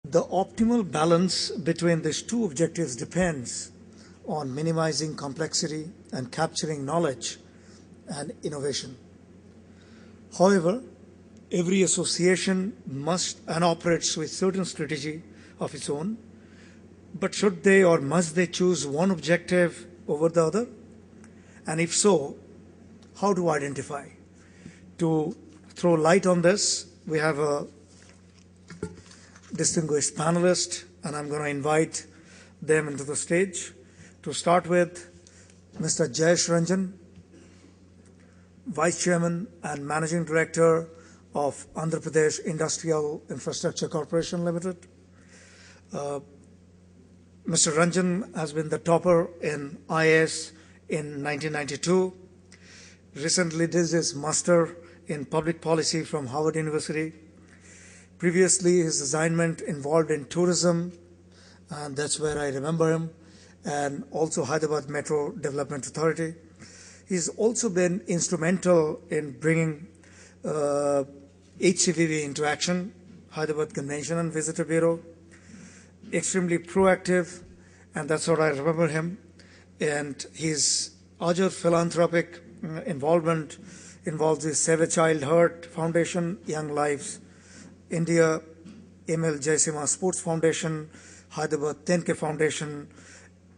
The optimal balance between these two objectives depends on minimizing complexity and capturing knowledge and innovation. However, every association must and operates with certain strategy of its own, but should they or must they choose one objective over the other? And if so, how to identify? To throw light on this, we have a distinguished panelist, and I'm going to invite them into the stage. To start with, Mr. Jayesh Ranjan, Vice Chairman and Managing Director of Andhra Pradesh Industrial Infrastructure Corporation Limited. Mr. Ranjan has been the topper in IAS in 1992. Recently did his master in public policy from Harvard University. Previously, his assignment involved in tourism, and that's where I remember him, and also Hyderabad Metro Development Authority. He's also been instrumental in bringing HCVB into action, Hyderabad Convention and Visitor Bureau. Extremely proactive, and that's what I remember him. And his other philanthropic involvement involves the Save a Child Heart Foundation, Young Lives India, Emil Jaisima Sports Foundation, Hyderabad 10K Foundation,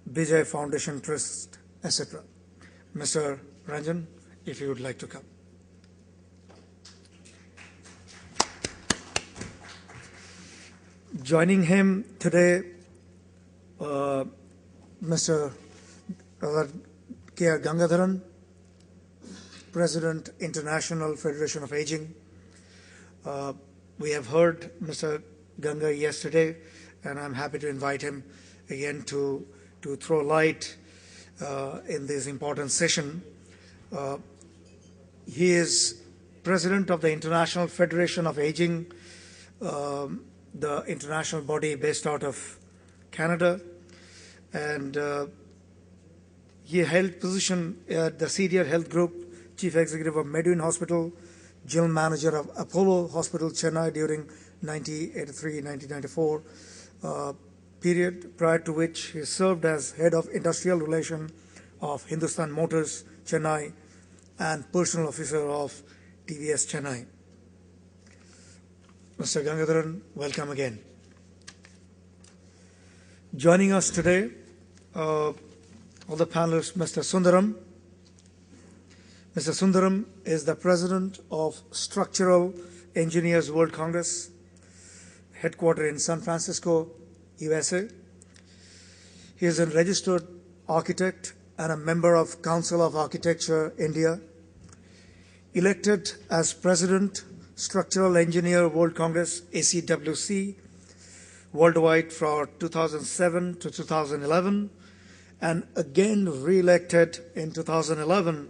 Bijay Foundation Trust, etc. Mr. Ranjan, if you would like to come. Joining him today, Mr. K.R. Gangadharan, President, International Federation of Aging. We have heard Mr. Ganga yesterday, and I'm happy to invite him again to throw light in this important session. He is President of the International Federation of Aging, the international body based out of Canada, and he held position at the Senior Health Group, Chief Executive of Medwin Hospital, General Manager of Apollo Hospital, Chennai during 1983-1994 period, prior to which he served as Head of Industrial Relations of Hindustan Motors, Chennai, and Personal Officer of TVS Chennai. Mr. Gangadharan, welcome again. Joining us today, all the panelists, Mr. Sundaram. Mr. Sundaram is the President of Structural Engineers World Congress, headquartered in San Francisco, USA. He is a registered architect and a member of Council of Architecture India. Elected as President, Structural Engineer World Congress, ACWC, worldwide for 2007 to 2011, and again re-elected in 2011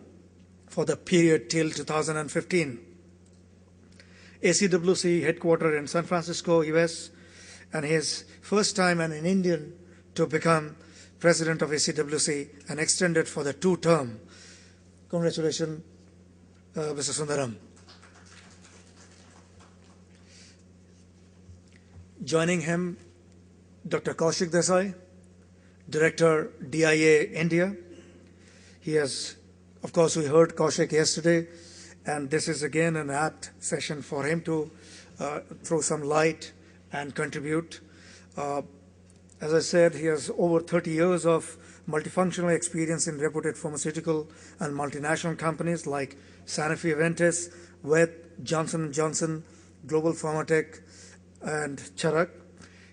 for the period till 2015. ACWC headquartered in San Francisco, US, and his first time an Indian to become President of ACWC and extended for the 2-term. Congratulations, Mr. Sundaram. Joining him, Dr. Kaushik Desai, Director, DIA India. He has, of course, we heard Kaushik yesterday, and this is again an apt session for him to throw some light and contribute. As I said, he has over 30 years of multifunctional experience in reputed pharmaceutical and multinational companies like Sanofi Aventis, Wet, Johnson & Johnson, Global Pharmatech, and Charak.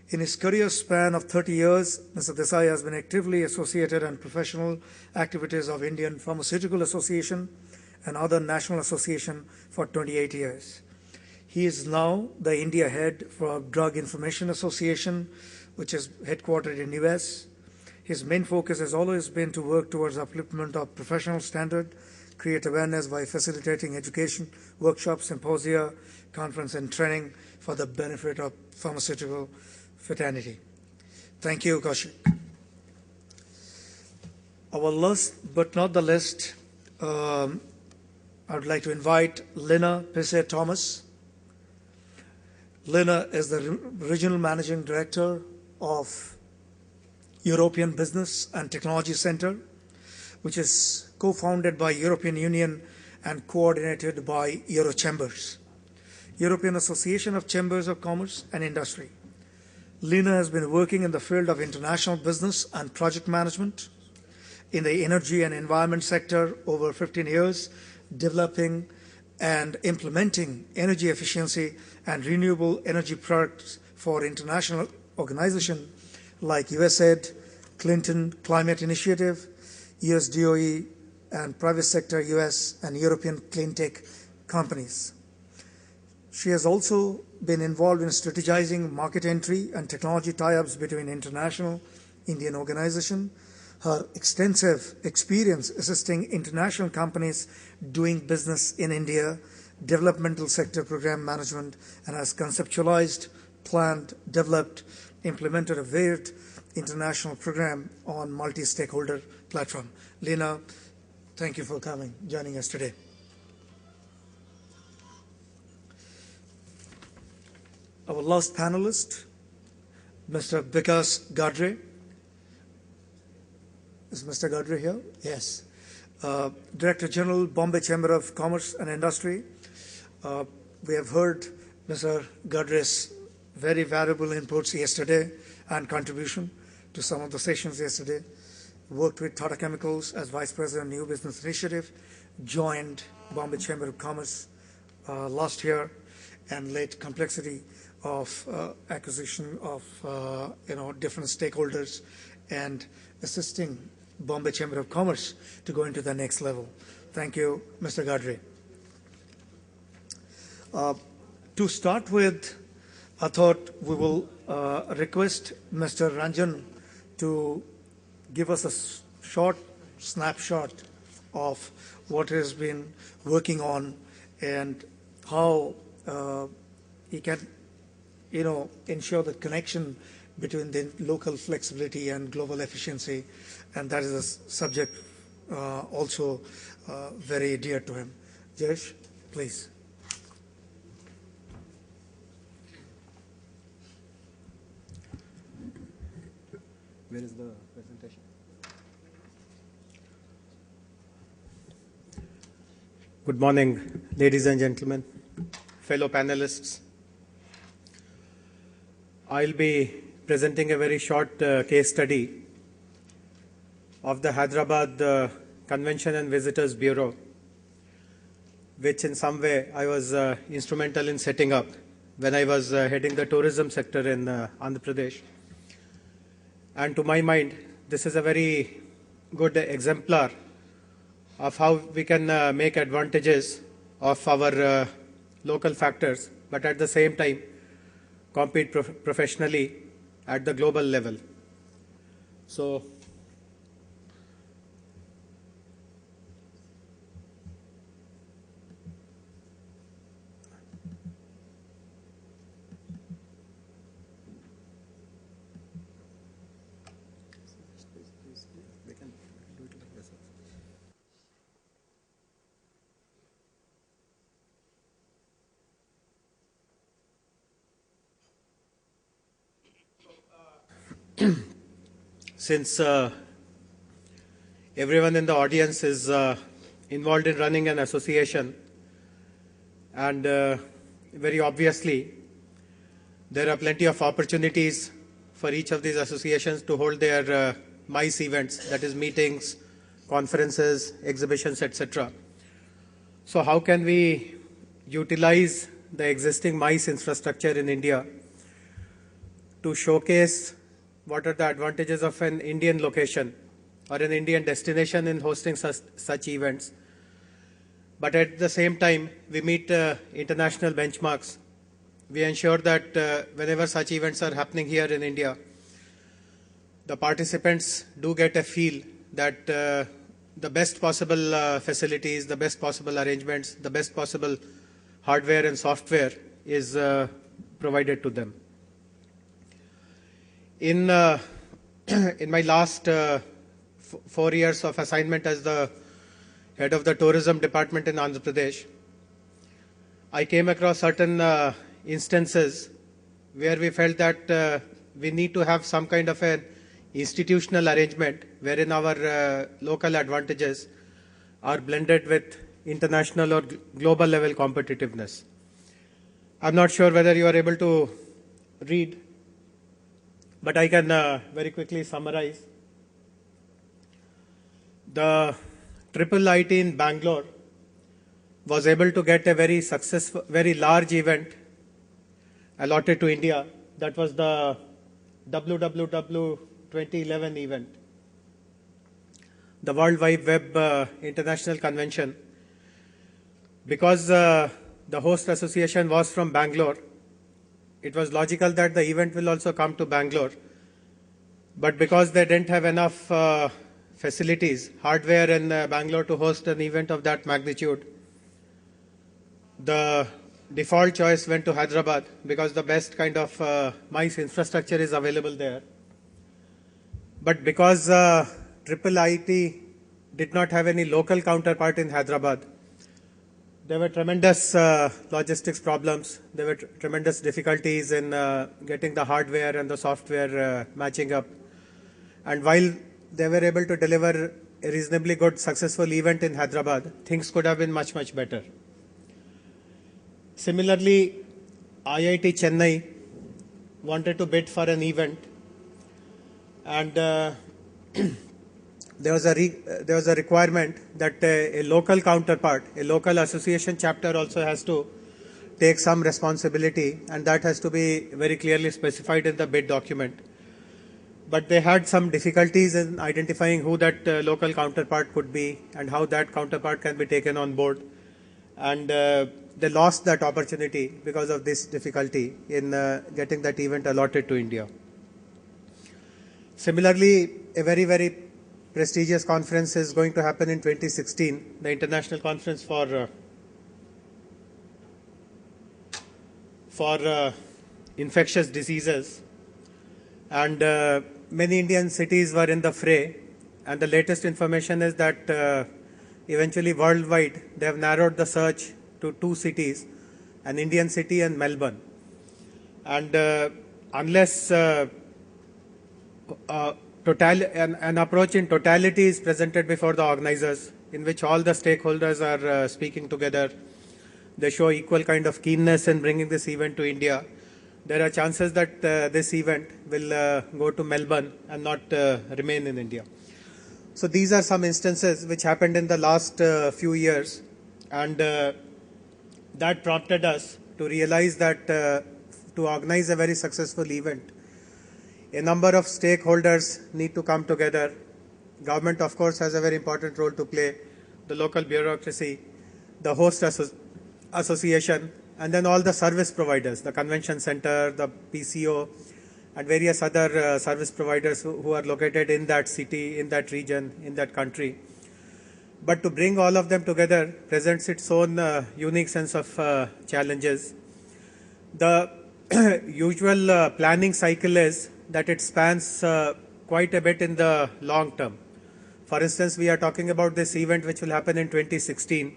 In his career span of 30 years, Mr. Desai has been actively associated in professional activities of Indian Pharmaceutical Association and other national association for 28 years. He is now the India head for Drug Information Association, which is headquartered in US. His main focus has always been to work towards upliftment of professional standard, create awareness by facilitating education, workshops, symposia, conference, and training for the benefit of pharmaceutical fraternity. Thank you, Kaushik. Our last but not the least, I would like to invite Leena Pishe Thomas. Leena is the Regional Managing Director of European Business and Technology Center, which is co-founded by European Union and coordinated by Eurochambers, European Association of Chambers of Commerce and Industry. Leena has been working in the field of international business and project management in the energy and environment sector over 15 years, developing and implementing energy efficiency and renewable energy products for international organizations like USAID, Clinton Climate Initiative, US DOE, and private sector US and European clean tech companies. She has also been involved in strategizing market entry and technology tie-ups between international Indian organizations. Her extensive experience assisting international companies doing business in India, developmental sector program management, and has conceptualized, planned, developed, implemented a varied international program on multi-stakeholder platform. Leena, thank you for coming, joining us today. Our last panelist, Mr. Vikas Gadre. Is Mr. Gadre here? Yes. Director General, Bombay Chamber of Commerce and Industry. We have heard Mr. Gadre's very valuable inputs yesterday and contribution to some of the sessions yesterday. Worked with Tata Chemicals as Vice President, New Business Initiative, joined Bombay Chamber of Commerce last year, and led complexity of acquisition of different stakeholders and assisting Bombay Chamber of Commerce to go into the next level. Thank you, Mr. Gadre. To start with, I thought we will request Mr. Ranjan to give us a short snapshot of what he has been working on and how he can, ensure the connection between the local flexibility and global efficiency, and that is a subject also very dear to him. Jayesh, please. Where is the presentation? Good morning, ladies and gentlemen, fellow panelists. I'll be presenting a very short case study of the Hyderabad Convention and Visitors Bureau, which in some way I was instrumental in setting up when I was heading the tourism sector in Andhra Pradesh. And to my mind, this is a very good exemplar of how we can make advantages of our local factors, but at the same time compete professionally at the global level. So, since everyone in the audience is involved in running an association, and very obviously there are plenty of opportunities for each of these associations to hold their MICE events, that is meetings, conferences, exhibitions, etc. So how can we utilize the existing MICE infrastructure in India to showcase what are the advantages of an Indian location or an Indian destination in hosting such events? But at the same time, we meet international benchmarks. We ensure that whenever such events are happening here in India, the participants do get a feel that the best possible facilities, the best possible arrangements, the best possible hardware and software is provided to them. In my last 4 years of assignment as the head of the tourism department in Andhra Pradesh, I came across certain instances where we felt that we need to have some kind of an institutional arrangement wherein our local advantages are blended with international or global level competitiveness. I'm not sure whether you are able to read, but I can very quickly summarize. The Triple IT in Bangalore was able to get a very successful, very large event allotted to India. That was the WWW 2011 event, the World Wide Web International Convention. Because the host association was from Bangalore, it was logical that the event will also come to Bangalore. But because they didn't have enough facilities, hardware in Bangalore to host an event of that magnitude, the default choice went to Hyderabad because the best kind of MICE infrastructure is available there. But because Triple IT did not have any local counterpart in Hyderabad, there were tremendous logistics problems. There were tremendous difficulties in getting the hardware and the software matching up. And while they were able to deliver a reasonably good, successful event in Hyderabad, things could have been much, much better. Similarly, IIT Chennai wanted to bid for an event, and there was a requirement that a local counterpart, a local association chapter also has to take some responsibility, and that has to be very clearly specified in the bid document. But they had some difficulties in identifying who that local counterpart could be and how that counterpart can be taken on board. And they lost that opportunity because of this difficulty in getting that event allotted to India. Similarly, a very, very prestigious conference is going to happen in 2016, the International Conference for Infectious Diseases. And many Indian cities were in the fray, and the latest information is that eventually worldwide they have narrowed the search to 2 cities, an Indian city and Melbourne. And unless an approach in totality is presented before the organizers, in which all the stakeholders are speaking together, they show equal kind of keenness in bringing this event to India, there are chances that this event will go to Melbourne and not remain in India. So these are some instances which happened in the last few years, and that prompted us to realize that to organize a very successful event, a number of stakeholders need to come together. Government, of course, has a very important role to play, the local bureaucracy, the host association, and then all the service providers, the convention center, the PCO, and various other service providers who are located in that city, in that region, in that country. But to bring all of them together presents its own unique sense of challenges. The usual planning cycle is that it spans quite a bit in the long term. For instance, we are talking about this event which will happen in 2016.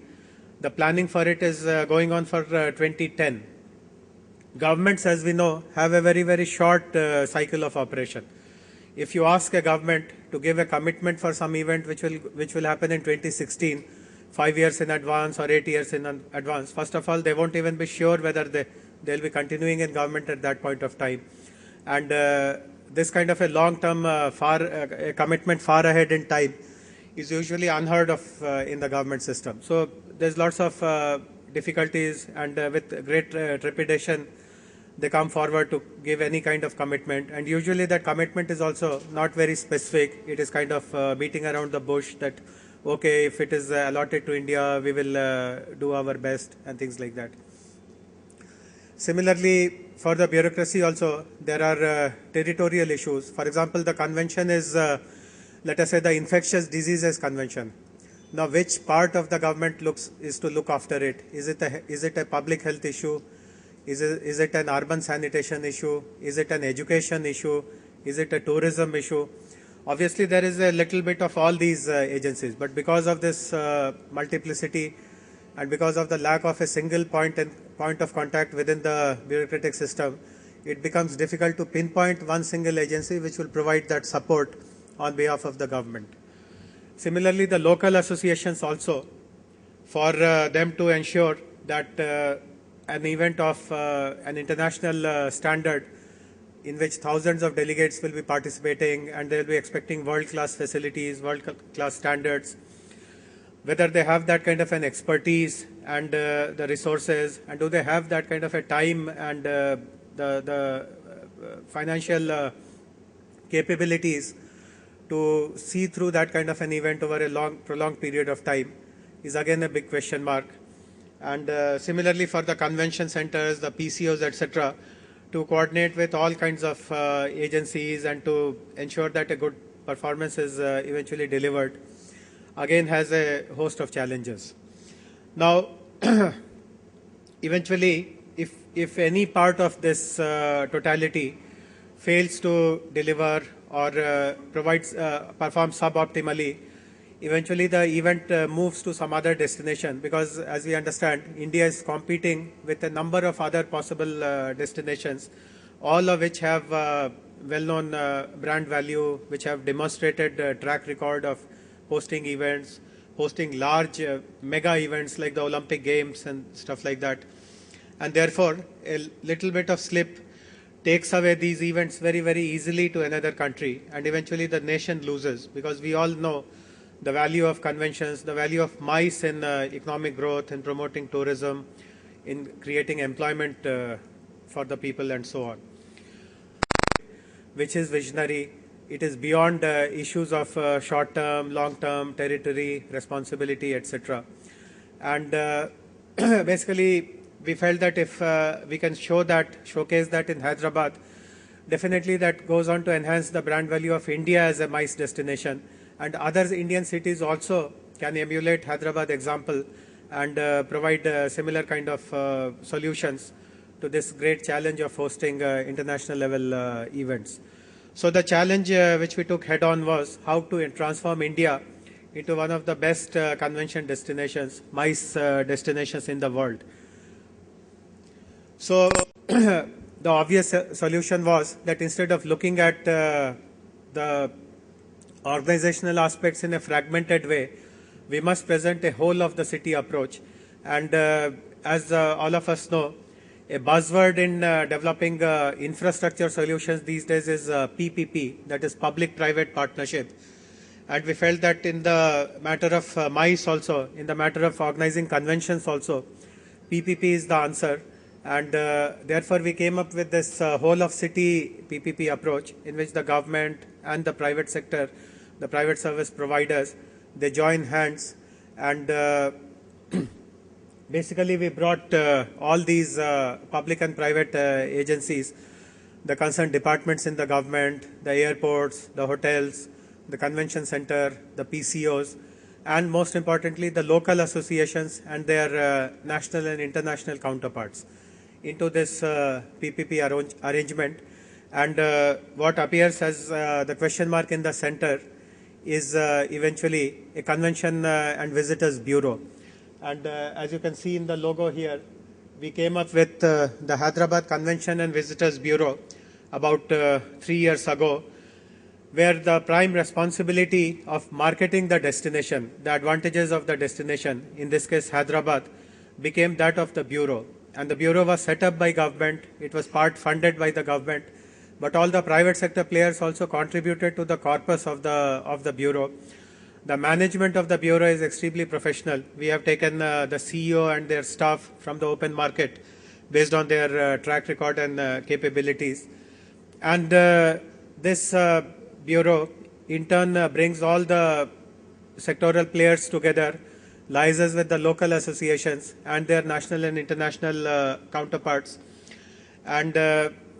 The planning for it is going on for 2010. Governments, as we know, have a very, very short cycle of operation. If you ask a government to give a commitment for some event which will happen in 2016, 5 years in advance or 8 years in advance, first of all, they won't even be sure whether they'll be continuing in government at that point of time. And this kind of a long-term commitment far ahead in time is usually unheard of in the government system. So there's lots of difficulties, and with great trepidation, they come forward to give any kind of commitment. And usually that commitment is also not very specific. It is kind of beating around the bush that, okay, if it is allotted to India, we will do our best and things like that. Similarly, for the bureaucracy also, there are territorial issues. For example, the convention is, let us say, the Infectious Diseases Convention. Now, which part of the government is to look after it? Is it a public health issue? Is it an urban sanitation issue? Is it an education issue? Is it a tourism issue? Obviously, there is a little bit of all these agencies, but because of this multiplicity and because of the lack of a single point of contact within the bureaucratic system, it becomes difficult to pinpoint one single agency which will provide that support on behalf of the government. Similarly, the local associations also, for them to ensure that an event of an international standard in which thousands of delegates will be participating and they will be expecting world-class facilities, world-class standards, whether they have that kind of an expertise and the resources, and do they have that kind of a time and the financial capabilities to see through that kind of an event over a prolonged period of time is again a big question mark. And similarly for the convention centers, the PCOs, etc., to coordinate with all kinds of agencies and to ensure that a good performance is eventually delivered, again has a host of challenges. Now, eventually, if any part of this totality fails to deliver or performs suboptimally, eventually the event moves to some other destination, because as we understand, India is competing with a number of other possible destinations, all of which have well-known brand value, which have demonstrated track record of hosting events, hosting large mega events like the Olympic Games and stuff like that. And therefore, a little bit of slip takes away these events very, very easily to another country, and eventually the nation loses, because we all know the value of conventions, the value of MICE in economic growth, in promoting tourism, in creating employment for the people and so on, which is visionary. It is beyond issues of short-term, long-term, territory, responsibility, etc. And basically, we felt that if we can showcase that in Hyderabad, definitely that goes on to enhance the brand value of India as a MICE destination. And other Indian cities also can emulate Hyderabad example and provide similar kind of solutions to this great challenge of hosting international level events. So the challenge which we took head on was how to transform India into one of the best convention destinations, MICE destinations in the world. So the obvious solution was that instead of looking at the organizational aspects in a fragmented way, we must present a whole of the city approach. And as all of us know, a buzzword in developing infrastructure solutions these days is PPP, that is public-private partnership. And we felt that in the matter of MICE also, in the matter of organizing conventions also, PPP is the answer. And therefore we came up with this whole of city PPP approach, in which the government and the private sector, the private service providers, they join hands, and basically we brought all these public and private agencies, the concerned departments in the government, the airports, the hotels, the convention center, the PCOs, and most importantly the local associations and their national and international counterparts into this PPP arrangement. And what appears as the question mark in the center is eventually a Convention and Visitors Bureau. And as you can see in the logo here, we came up with the Hyderabad Convention and Visitors Bureau about 3 years ago, where the prime responsibility of marketing the destination, the advantages of the destination, in this case Hyderabad, became that of the Bureau. And the Bureau was set up by government, it was part funded by the government, but all the private sector players also contributed to the corpus of the Bureau. The management of the Bureau is extremely professional. We have taken the CEO and their staff from the open market based on their track record and capabilities. And this Bureau in turn brings all the sectoral players together, liaises with the local associations and their national and international counterparts, and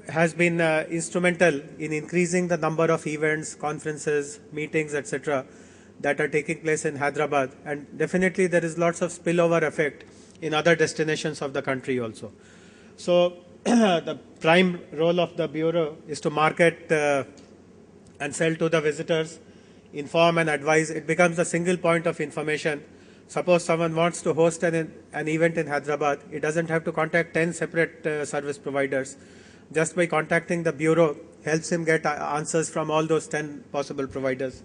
has been instrumental in increasing the number of events, conferences, meetings, etc. that are taking place in Hyderabad. And definitely there is lots of spillover effect in other destinations of the country also. So the prime role of the Bureau is to market and sell to the visitors, inform and advise. It becomes a single point of information. Suppose someone wants to host an event in Hyderabad, it doesn't have to contact 10 separate service providers. just by contacting the bureau, helps him get answers from all those 10 possible providers.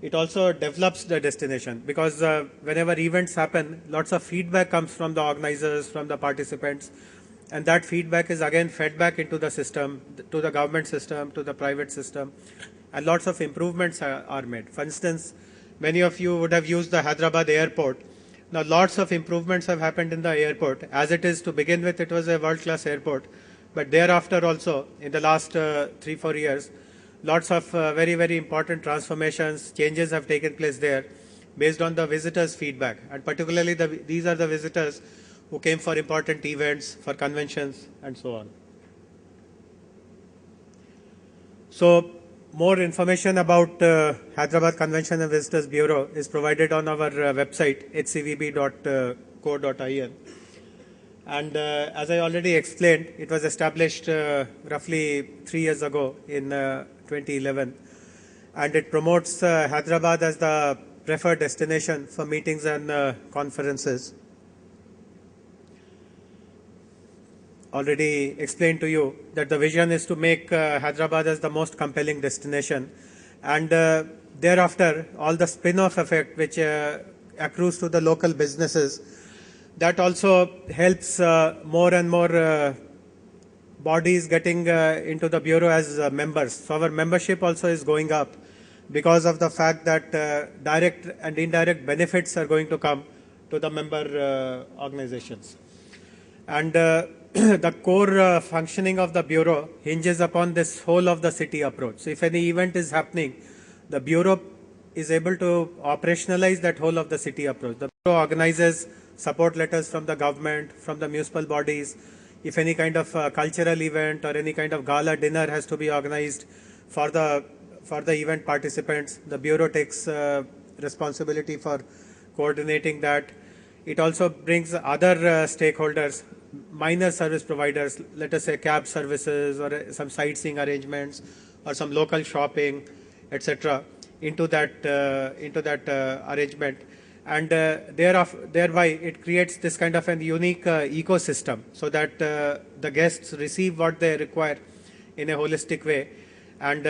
It also develops the destination, because whenever events happen, lots of feedback comes from the organizers, from the participants, and that feedback is again fed back into the system, to the government system, to the private system, and lots of improvements are made. For instance, many of you would have used the Hyderabad airport. Now lots of improvements have happened in the airport. As it is, to begin with, it was a world-class airport. But thereafter also, in the last 3-4 years, lots of very, very important transformations, changes have taken place there based on the visitors' feedback. And particularly, these are the visitors who came for important events, for conventions, and so on. So, more information about Hyderabad Convention and Visitors Bureau is provided on our website, hcvb.co.in. And as I already explained, it was established roughly 3 years ago in 2011. And it promotes Hyderabad as the preferred destination for meetings and conferences. Already explained to you that the vision is to make Hyderabad as the most compelling destination, and thereafter all the spin-off effect which accrues to the local businesses, that also helps more and more bodies getting into the bureau as members. So our membership also is going up because of the fact that direct and indirect benefits are going to come to the member organizations. And the core functioning of the bureau hinges upon this whole of the city approach. So if any event is happening, the bureau is able to operationalize that whole of the city approach. The bureau organizes support letters from the government, from the municipal bodies. If any kind of cultural event or any kind of gala dinner has to be organized for the event participants, the bureau takes responsibility for coordinating that. It also brings other stakeholders, minor service providers, let us say cab services or some sightseeing arrangements or some local shopping, etc., into that arrangement, and thereby it creates this kind of a unique ecosystem, so that the guests receive what they require in a holistic way, and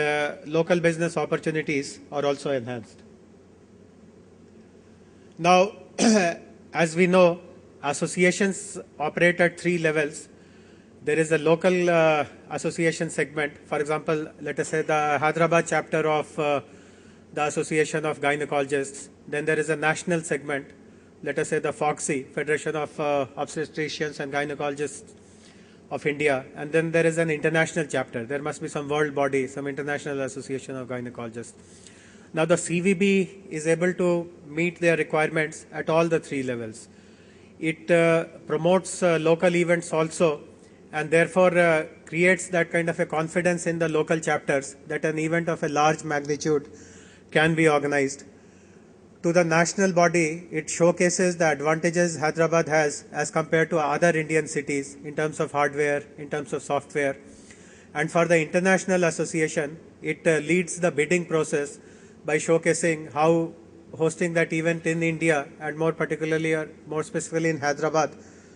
local business opportunities are also enhanced. Now, as we know, associations operate at 3 levels. There is a local association segment. For example, let us say the Hyderabad chapter of the Association of Gynecologists. Then there is a national segment. Let us say the FOGSI, Federation of Obstetricians and Gynecologists of India. And then there is an international chapter. There must be some world body, some international association of gynecologists. Now the CVB is able to meet their requirements at all the 3 levels. It promotes local events also, and therefore creates that kind of a confidence in the local chapters that an event of a large magnitude can be organized. To the national body, it showcases the advantages Hyderabad has as compared to other Indian cities in terms of hardware, in terms of software. And for the international association, it leads the bidding process by showcasing how hosting that event in India, and more particularly or more specifically in Hyderabad,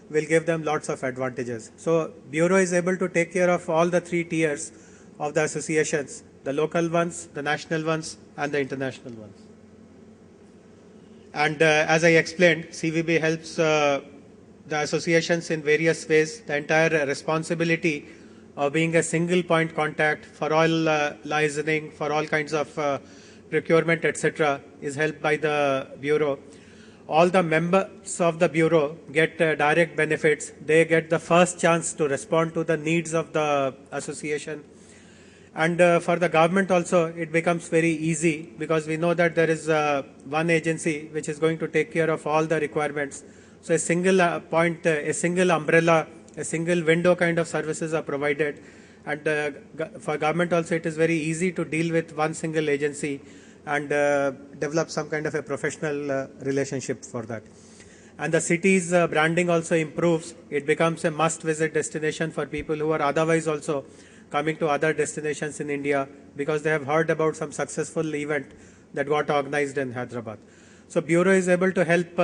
will give them lots of advantages. So Bureau is able to take care of all the 3 tiers of the associations, the local ones, the national ones, and the international ones. And as I explained, CVB helps the associations in various ways. The entire responsibility of being a single point contact for all licensing, for all kinds of procurement, etc., is helped by the Bureau. All the members of the Bureau get direct benefits. They get the first chance to respond to the needs of the association. And for the government also, it becomes very easy, because we know that there is one agency which is going to take care of all the requirements. So a single point, a single umbrella, a single window kind of services are provided. And for government also, it is very easy to deal with one single agency and develop some kind of a professional relationship for that. And the city's branding also improves. It becomes a must-visit destination for people who are otherwise also coming to other destinations in India, because they have heard about some successful event that got organized in Hyderabad. So Bureau is able to help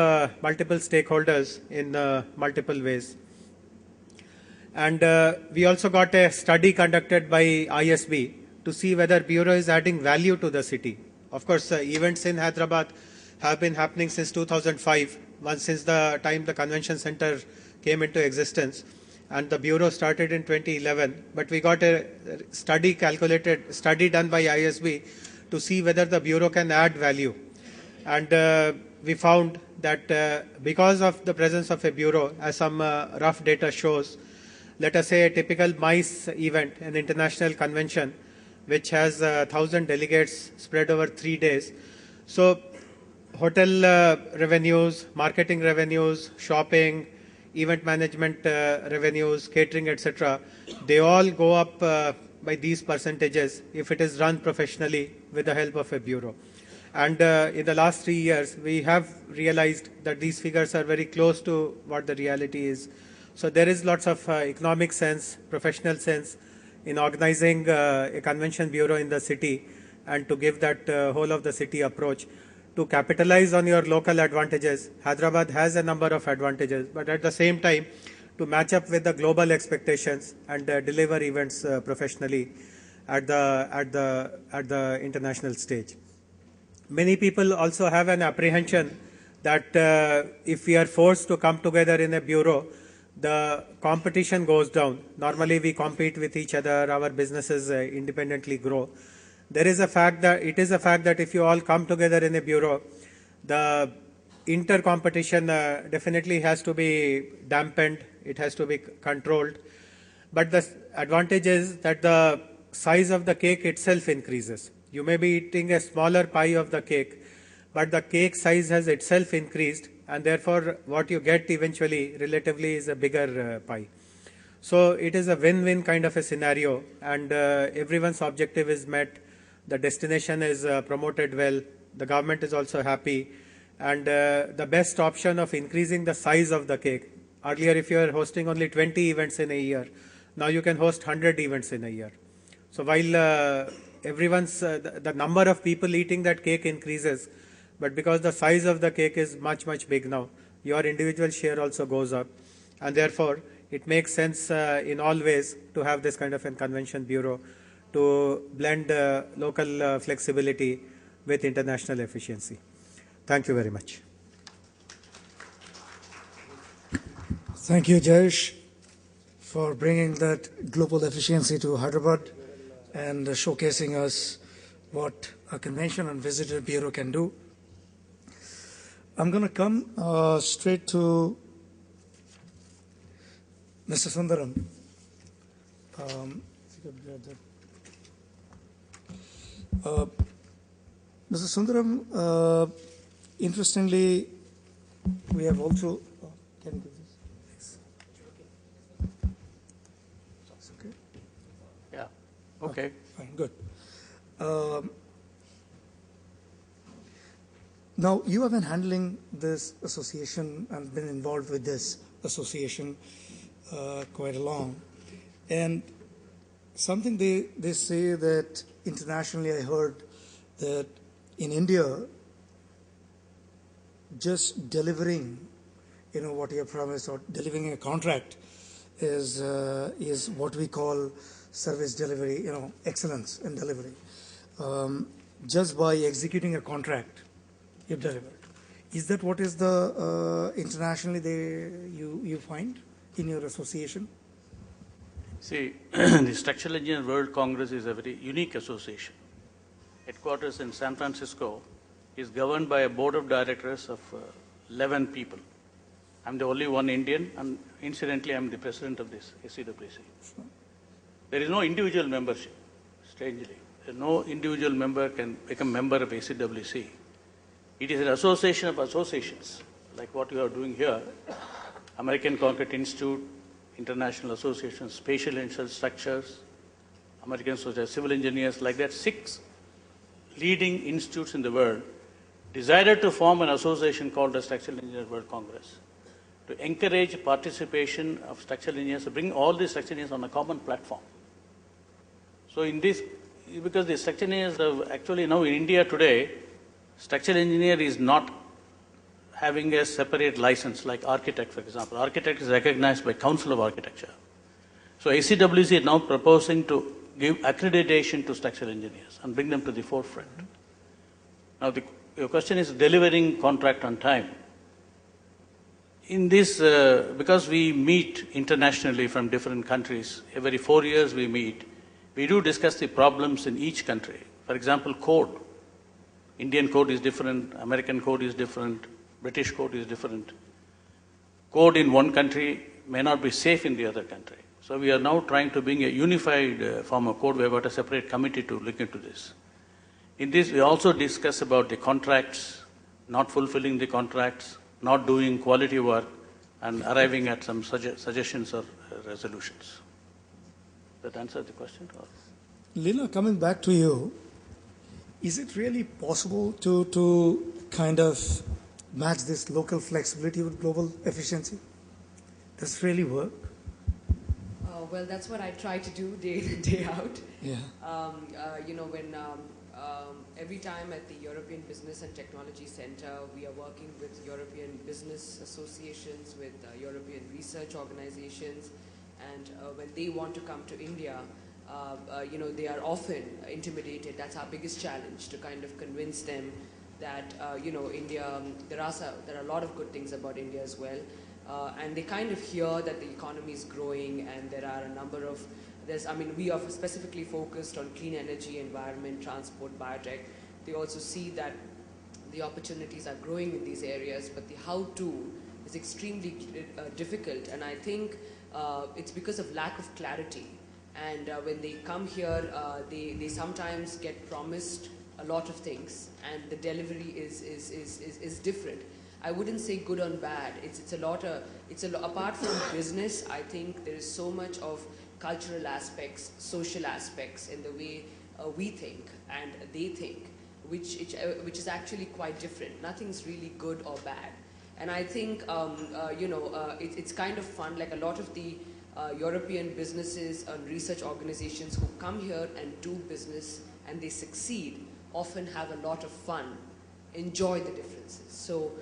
multiple stakeholders in multiple ways. And we also got a study conducted by ISB to see whether Bureau is adding value to the city. Of course, events in Hyderabad have been happening since 2005, since the time the convention center came into existence, and the Bureau started in 2011. But we got a study done by ISB to see whether the Bureau can add value. And we found that because of the presence of a Bureau, as some rough data shows, let us say a typical MICE event, an international convention, which has 1,000 delegates spread over 3 days. So hotel revenues, marketing revenues, shopping, event management revenues, catering, etc., they all go up by these percentages if it is run professionally with the help of a bureau. And in the last 3 years, we have realized that these figures are very close to what the reality is. So there is lots of economic sense, professional sense in organizing a convention bureau in the city, and to give that whole of the city approach to capitalize on your local advantages. Hyderabad has a number of advantages, but at the same time to match up with the global expectations and deliver events professionally at the international stage. Many people also have an apprehension that if we are forced to come together in a bureau, the competition goes down. Normally we compete with each other, our businesses independently grow. It is a fact that if you all come together in a bureau, the inter-competition definitely has to be dampened, it has to be controlled. But the advantage is that the size of the cake itself increases. You may be eating a smaller pie of the cake, but the cake size has itself increased, and therefore what you get eventually relatively is a bigger pie. So it is a win-win kind of a scenario, and everyone's objective is met. The destination is promoted well, the government is also happy, and the best option of increasing the size of the cake. Earlier, if you were hosting only 20 events in a year, now you can host 100 events in a year. So while the number of people eating that cake increases, but because the size of the cake is much, much big now, your individual share also goes up, and therefore it makes sense in all ways to have this kind of a convention bureau to blend local flexibility with international efficiency. Thank you very much. Thank you, Jayesh, for bringing that global efficiency to Hyderabad and showcasing us what a convention and visitor bureau can do. I'm going to come straight to Mr. Sundaram. Mr. Sundaram, interestingly, we have also. Can you give this? It's okay. Yeah. Okay. Fine. Good. Now, you have been handling this association and been involved with this association quite a long. And something they say that internationally, I heard that in India, just delivering, what you have promised, or delivering a contract is what we call service delivery, excellence in delivery. Just by executing a contract, you've delivered. Is that what is the internationally you find in your association? See, the Structural Engineer World Congress is a very unique association. Headquarters in San Francisco is governed by a board of directors of 11 people. I'm the only one Indian, and incidentally, I'm the president of this SCWC. Sure. There is no individual membership, strangely. No individual member can become member of SCWC. It is an association of associations, like what you are doing here. American Concrete Institute, International Association of Spatial Structures, American Society of Civil Engineers, like that, 6 leading institutes in the world decided to form an association called the Structural Engineers World Congress to encourage participation of structural engineers, to bring all these structural engineers on a common platform. So in this, because the structural engineers are actually now in India today, structural engineer is not having a separate license like architect, for example. Architect is recognized by Council of Architecture. So ACWC is now proposing to give accreditation to structural engineers and bring them to the forefront. Now, your question is delivering contract on time. In this, because we meet internationally from different countries, every 4 years we meet, we do discuss the problems in each country. For example, code. Indian code is different, American code is different, British code is different. Code in one country may not be safe in the other country. So we are now trying to bring a unified form of code. We have got a separate committee to look into this. In this, we also discuss about the contracts, not fulfilling the contracts, not doing quality work, and arriving at some suggestions or resolutions. That answers the question? Or? Leena, coming back to you, is it really possible to kind of match this local flexibility with global efficiency? Does it really work? Well, that's what I try to do day in and day out. Yeah. When every time at the European Business and Technology Center, we are working with European business associations, with European research organizations, and when they want to come to India, they are often intimidated. That's our biggest challenge, to kind of convince them that, India, there are a lot of good things about India as well. And they kind of hear that the economy is growing, and there are a number of, we are specifically focused on clean energy, environment, transport, biotech. They also see that the opportunities are growing in these areas, but the how-to is extremely difficult. And I think it's because of lack of clarity. And when they come here, they sometimes get promised a lot of things, and the delivery is different. I wouldn't say good or bad. Apart from business, I think there is so much of cultural aspects, social aspects in the way we think and they think, which is actually quite different. Nothing's really good or bad. And I think, it's kind of fun, like a lot of the European businesses and research organizations who come here and do business and they succeed often have a lot of fun, enjoy the differences. So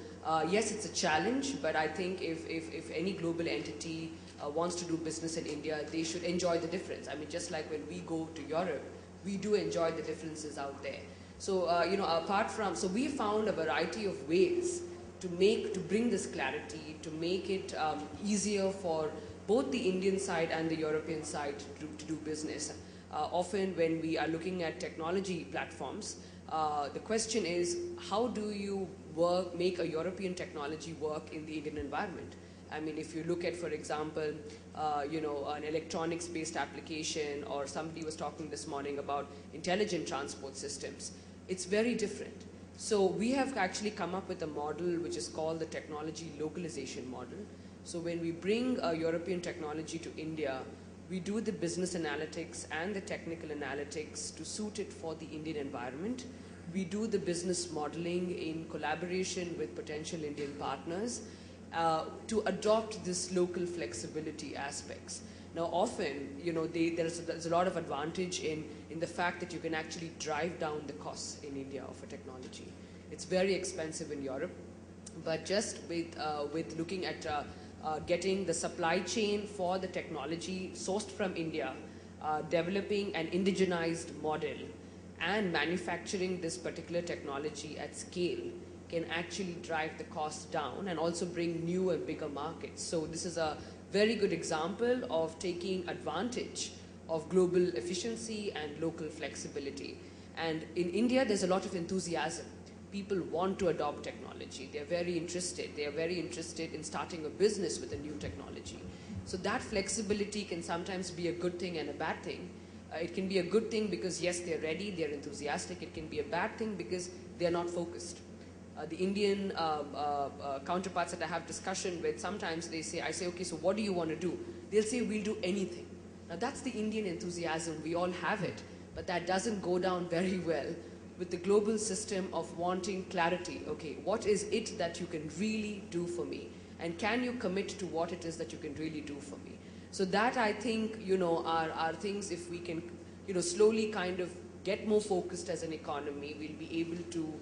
yes, it's a challenge, but I think if any global entity wants to do business in India, they should enjoy the difference. I mean, just like when we go to Europe, we do enjoy the differences out there. So, so we found a variety of ways to bring this clarity, to make it easier for both the Indian side and the European side to do business. Often when we are looking at technology platforms, the question is, how do you make a European technology work in the Indian environment? I mean, if you look at, for example, an electronics-based application, or somebody was talking this morning about intelligent transport systems, it's very different. So we have actually come up with a model which is called the technology localization model. So when we bring European technology to India, we do the business analytics and the technical analytics to suit it for the Indian environment. We do the business modeling in collaboration with potential Indian partners to adopt this local flexibility aspects. Now often, there's a lot of advantage in the fact that you can actually drive down the costs in India of a technology. It's very expensive in Europe, but just with looking at getting the supply chain for the technology sourced from India, developing an indigenized model, and manufacturing this particular technology at scale can actually drive the costs down and also bring new and bigger markets. So this is a very good example of taking advantage of global efficiency and local flexibility. And in India, there's a lot of enthusiasm. People want to adopt technology. They're very interested. They are very interested in starting a business with a new technology. So that flexibility can sometimes be a good thing and a bad thing. It can be a good thing because, yes, they're ready, they're enthusiastic. It can be a bad thing because they're not focused. The Indian counterparts that I have discussion with, sometimes I say, okay, so what do you want to do? They'll say, we'll do anything. Now that's the Indian enthusiasm. We all have it, but that doesn't go down very well with the global system of wanting clarity. Okay, what is it that you can really do for me? And can you commit to what it is that you can really do for me? So that, I think, are things, if we can, slowly kind of get more focused as an economy, we'll be able to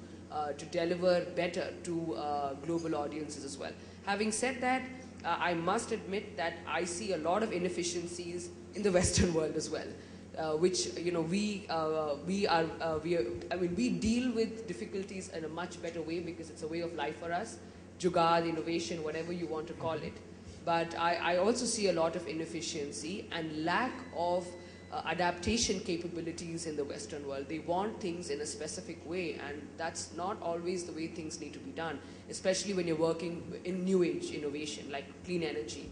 deliver better to global audiences as well. Having said that, I must admit that I see a lot of inefficiencies in the Western world as well. Which we deal with difficulties in a much better way because it's a way of life for us, jugaad, innovation, whatever you want to call it. But I also see a lot of inefficiency and lack of adaptation capabilities in the Western world. They want things in a specific way, and that's not always the way things need to be done, especially when you're working in new age innovation like clean energy.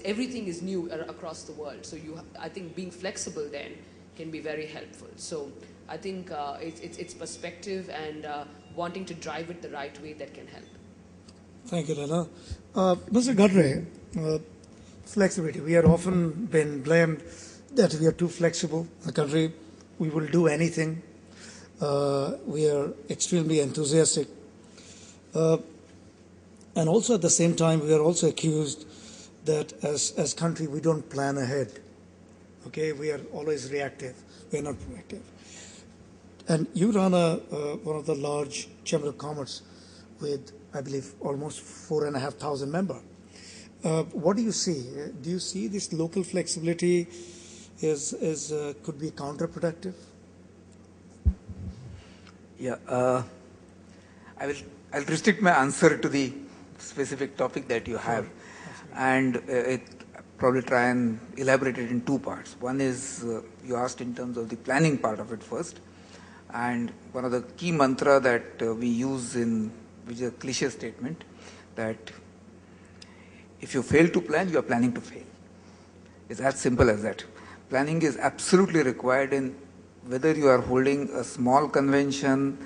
Everything is new across the world. So I think being flexible then can be very helpful. So I think it's perspective and wanting to drive it the right way that can help. Thank you, Leena. Mr. Gadre, flexibility. We have often been blamed that we are too flexible. The country, we will do anything. We are extremely enthusiastic. And also at the same time, we are also accused that as country, we don't plan ahead. Okay, we are always reactive. We are not proactive. And you run one of the large Chamber of Commerce with, I believe, almost 4,500 members. What do you see? Do you see this local flexibility could be counterproductive? Yeah, I'll restrict my answer to the specific topic that you have, and it probably try and elaborate it in two parts. One is you asked in terms of the planning part of it first, and one of the key mantra that we use which is a cliche statement, that if you fail to plan, you are planning to fail. It's as simple as that. Planning is absolutely required in whether you are holding a small convention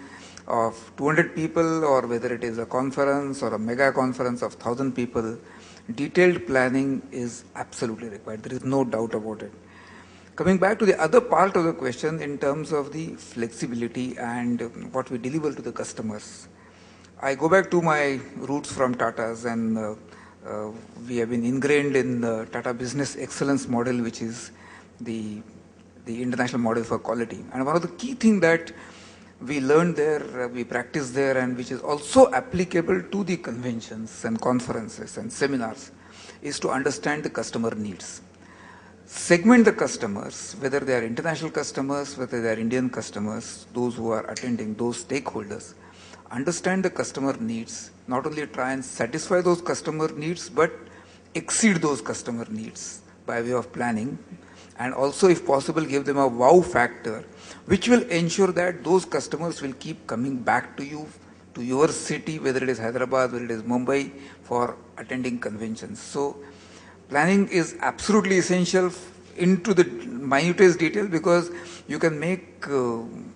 of 200 people or whether it is a conference or a mega conference of 1,000 people. Detailed planning is absolutely required. There is no doubt about it. Coming back to the other part of the question in terms of the flexibility and what we deliver to the customers, I go back to my roots from Tata's, and we have been ingrained in the Tata Business Excellence model, which is the international model for quality. And one of the key things that we learned there, we practiced there, and which is also applicable to the conventions and conferences and seminars, is to understand the customer needs. Segment the customers, whether they are international customers, whether they are Indian customers, those who are attending, those stakeholders. Understand the customer needs, not only try and satisfy those customer needs, but exceed those customer needs by way of planning, and also if possible give them a wow factor, which will ensure that those customers will keep coming back to you, to your city, whether it is Hyderabad, whether it is Mumbai, for attending conventions. So planning is absolutely essential into the minutest detail, because you can make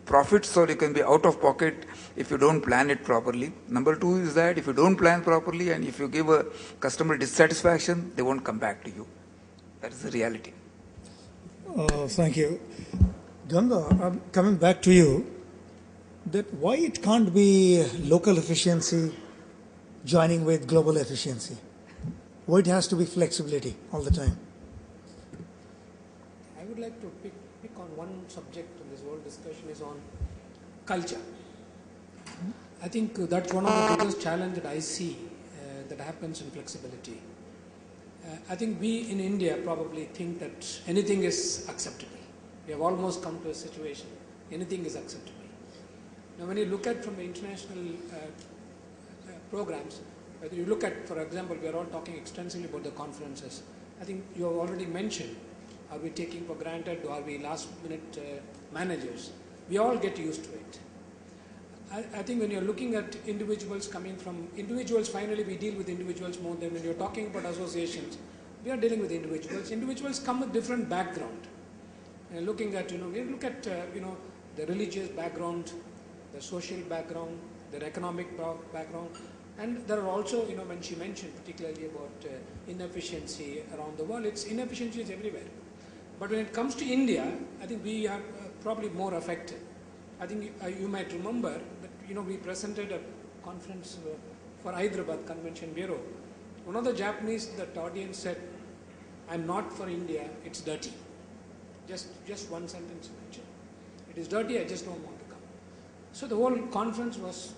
profits or you can be out of pocket if you don't plan it properly. Number two is that if you don't plan properly and if you give a customer dissatisfaction, they won't come back to you. That is the reality. Thank you. Ganga, I'm coming back to you, that why it can't be local efficiency joining with global efficiency? Why it has to be flexibility all the time? I would like to pick on one subject in this whole discussion is on culture. I think that's one of the biggest challenges that I see that happens in flexibility. I think we in India probably think that anything is acceptable. We have almost come to a situation, anything is acceptable. Now when you look at from the international programs, whether you look at, for example, we are all talking extensively about the conferences. I think you have already mentioned, are we taking for granted, or are we last minute managers? We all get used to it. I think when you're looking at individuals coming from, individuals, finally we deal with individuals more than when you're talking about associations, we are dealing with individuals. Individuals come with different background. Looking at, we look at, the religious background, the social background, their economic background, and there are also, when she mentioned particularly about inefficiency around the world, inefficiency is everywhere. But when it comes to India, I think we are probably more affected. I think you might remember that, we presented a conference for Hyderabad Convention Bureau. One of the Japanese, that audience said, "I'm not for India, it's dirty." Just one sentence mentioned. "It is dirty, I just don't want to come." So the whole conference was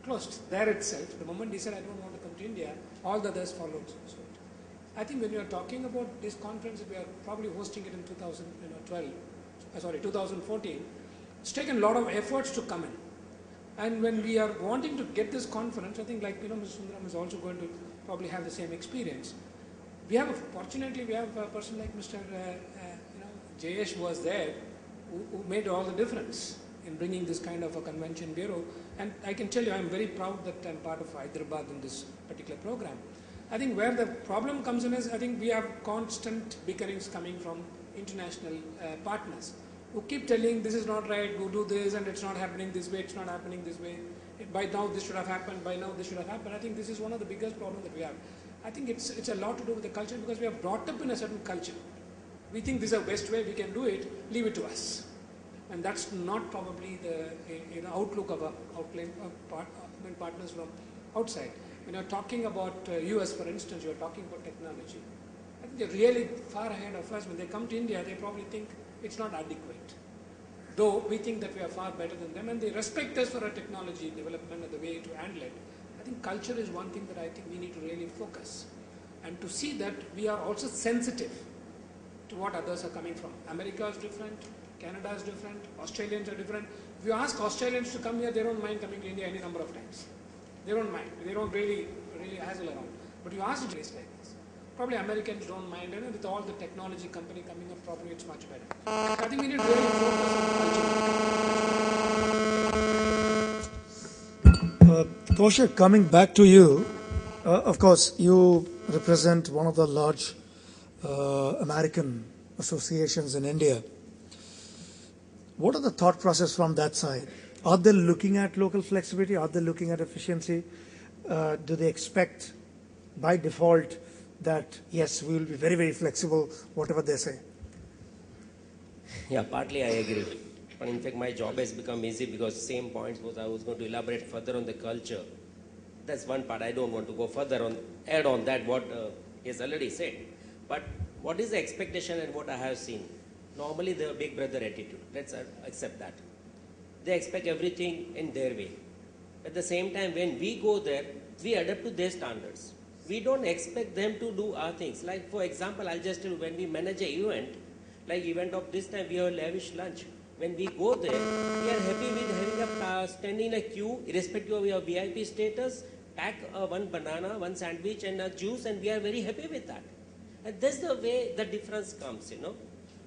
closed there itself. The moment he said, "I don't want to come to India," all the others followed suit. I think when you are talking about this conference, we are probably hosting it in 2014. It's taken a lot of efforts to come in. And when we are wanting to get this conference, I think like, Mr. Sundaram is also going to probably have the same experience. Fortunately, we have a person like Mr. Jayesh was there, who made all the difference in bringing this kind of a convention bureau. And I can tell you, I'm very proud that I'm part of Hyderabad in this particular program. I think where the problem comes in is, I think we have constant bickerings coming from international partners who keep telling this is not right, go do this, and it's not happening this way, it's not happening this way. By now this should have happened, by now this should have happened. I think this is one of the biggest problems that we have. I think it's a lot to do with the culture, because we are brought up in a certain culture. We think this is the best way, we can do it, leave it to us. And that's not probably the outlook of partners from outside. When you're talking about US, for instance, you're talking about technology. I think they're really far ahead of us. When they come to India, they probably think it's not adequate. Though we think that we are far better than them, and they respect us for our technology development and the way to handle it. I think culture is one thing that I think we need to really focus. And to see that we are also sensitive to what others are coming from. America is different, Canada is different, Australians are different. If you ask Australians to come here, they don't mind coming to India any number of times. They don't mind. They don't really hassle around. But you ask a place like this, probably Americans don't mind. And with all the technology company coming up, probably it's much better. I think we need to really focus on culture. Kaushik, coming back to you, of course, you represent one of the large American associations in India. What are the thought process from that side? Are they looking at local flexibility? Are they looking at efficiency? Do they expect by default that, yes, we will be very, very flexible, whatever they say? Yeah, partly I agree. But in fact, my job has become easy because same points I was going to elaborate further on the culture. That's one part. I don't want to go further on, add on that what he has already said. But what is the expectation and what I have seen? Normally, the big brother attitude. Let's accept that. They expect everything in their way. At the same time, when we go there, we adapt to their standards. We don't expect them to do our things. Like, for example, I'll just tell you, when we manage an event, like event of this time, we have a lavish lunch. When we go there, we are happy with having a standing in a queue, irrespective of your VIP status, pack one banana, one sandwich, and a juice, and we are very happy with that. And that's the way the difference comes,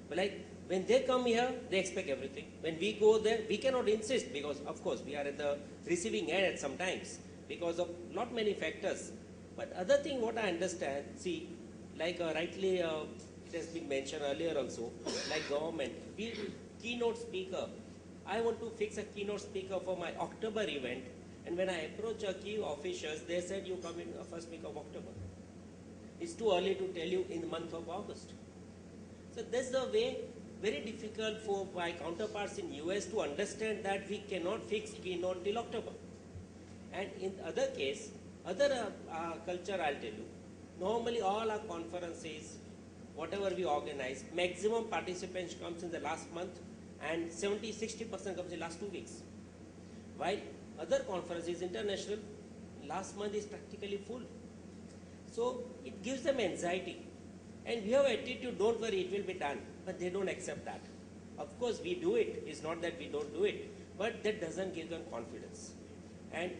But like, when they come here, they expect everything. When we go there, we cannot insist because, of course, we are at the receiving end at some times because of not many factors. But other thing what I understand, see, like rightly it has been mentioned earlier also, like government, keynote speaker. I want to fix a keynote speaker for my October event, and when I approach a key officials, they said you come in the first week of October. It's too early to tell you in the month of August. So that's the way, very difficult for my counterparts in US to understand that we cannot fix keynote till October. And in other case, other culture I'll tell you, normally all our conferences, whatever we organize, maximum participants comes in the last month and 70-60% comes in the last 2 weeks. While other conferences, international, last month is practically full. So it gives them anxiety. And we have attitude, don't worry, it will be done. But they don't accept that. Of course, we do it. It's not that we don't do it. But that doesn't give them confidence. And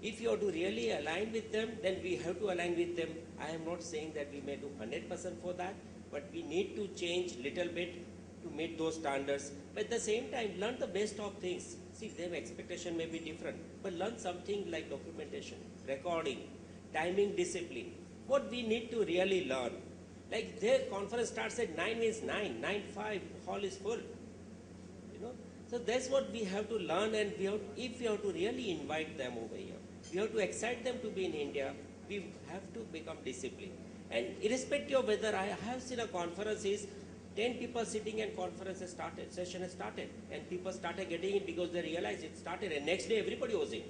if you have to really align with them, then we have to align with them. I am not saying that we may do 100% for that, but we need to change little bit to meet those standards. But at the same time, learn the best of things. See, their expectation may be different, but learn something like documentation, recording, timing discipline. What we need to really learn. Like their conference starts at 9 means 9, 9:05, hall is full. So that's what we have to learn, and if we have to really invite them over here, we have to excite them to be in India, we have to become disciplined. And irrespective of whether I have seen a conference is 10 people sitting and conference has started, session has started, and people started getting in because they realized it started, and next day everybody was in.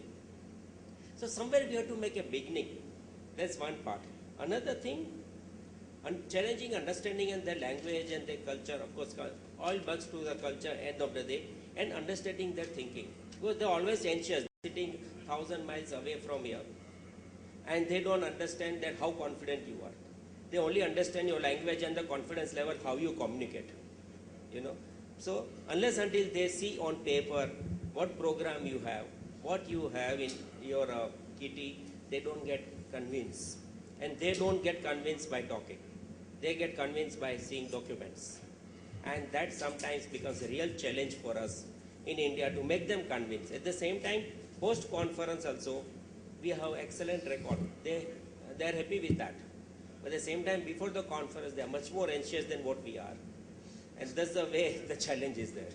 So somewhere we have to make a beginning. That's one part. Another thing, challenging understanding and their language and their culture, of course, all bugs to the culture end of the day, and understanding their thinking. Because they're always anxious, sitting 1,000 miles away from here, and they don't understand that how confident you are. They only understand your language and the confidence level, how you communicate. You know. So unless until they see on paper what program you have, what you have in your kitty, they don't get convinced. And they don't get convinced by talking. They get convinced by seeing documents. And that sometimes becomes a real challenge for us in India to make them convinced. At the same time, post-conference also, we have excellent record. They are happy with that. But at the same time, before the conference, they are much more anxious than what we are. And that's the way the challenge is there.